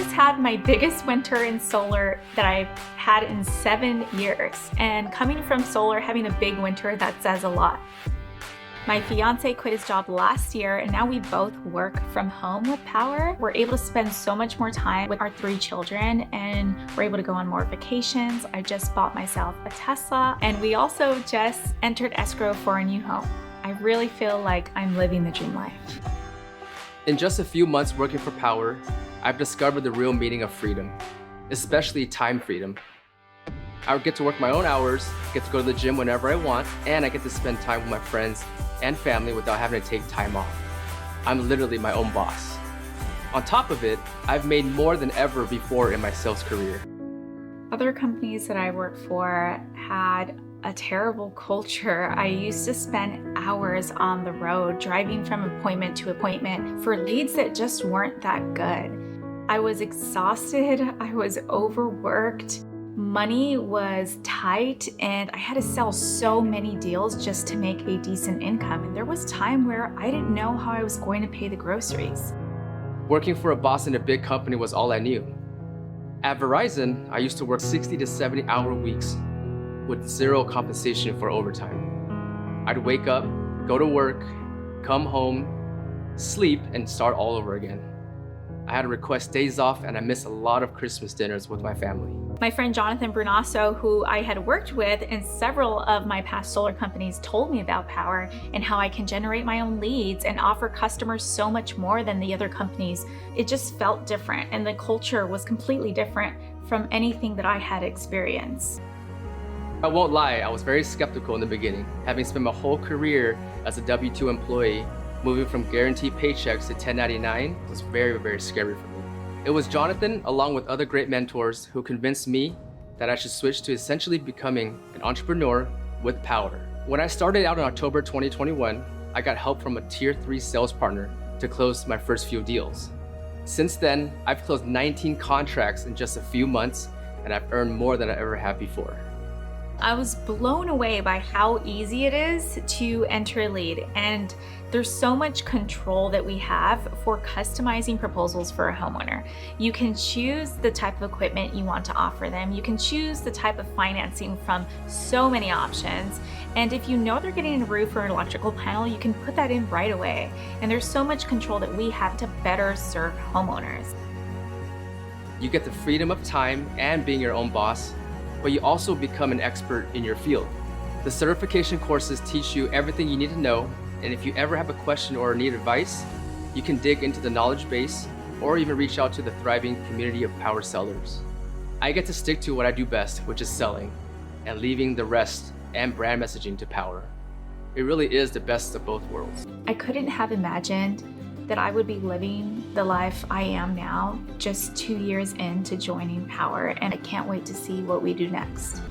just had my biggest winter in solar that I've had in 7 years. And coming from solar, having a big winter, that says a lot. My fiance quit his job last year, and now we both work from home with POWUR. We're able to spend so much more time with our 3 children, and we're able to go on more vacations. I just bought myself a Tesla, and we also just entered escrow for a new home. I really feel like I'm living the dream life. In just a few months working for POWUR, I've discovered the real meaning of freedom, especially time freedom. I get to work my own hours, get to go to the gym whenever I want, and I get to spend time with my friends and family without having to take time off. I'm literally my own boss. On top of it, I've made more than ever before in my sales career. Other companies that I worked for had a terrible culture. I used to spend hours on the road driving from appointment to appointment for leads that just weren't that good. I was exhausted, I was overworked, money was tight, and I had to sell so many deals just to make a decent income. And there was time where I didn't know how I was going to pay the groceries. Working for a boss in a big company was all I knew. At Verizon, I used to work 60 to 70-hour weeks with zero compensation for overtime. I'd wake up, go to work, come home, sleep, and start all over again. I had to request days off, and I missed a lot of Christmas dinners with my family. My friend Jonathan Brunasso, who I had worked with in several of my past solar companies, told me about POWUR and how I can generate my own leads and offer customers so much more than the other companies. It just felt different, and the culture was completely different from anything that I had experienced. I won't lie, I was very skeptical in the beginning. Having spent my whole career as a W-2 employee, moving from guaranteed paychecks to 1099 was very, very scary for me. It was Jonathan, along with other great mentors, who convinced me that I should switch to essentially becoming an entrepreneur with POWUR. When I started out in October 2021, I got help from a Tier 3 sales partner to close my first few deals. Since then, I've closed 19 contracts in just a few months, and I've earned more than I ever have before. I was blown away by how easy it is to enter a lead, and there's so much control that we have for customizing proposals for a homeowner. You can choose the type of equipment you want to offer them. You can choose the type of financing from so many options. And if you know they're getting a roof or an electrical panel, you can put that in right away. And there's so much control that we have to better serve homeowners. You get the freedom of time and being your own boss, but you also become an expert in your field. The certification courses teach you everything you need to know, and if you ever have a question or need advice, you can dig into the knowledge base or even reach out to the thriving community of POWUR sellers. I get to stick to what I do best, which is selling, and leaving the rest and brand messaging to POWUR. It really is the best of both worlds. I couldn't have imagined that I would be living the life I am now just 2 years into joining POWUR, and I can't wait to see what we do next.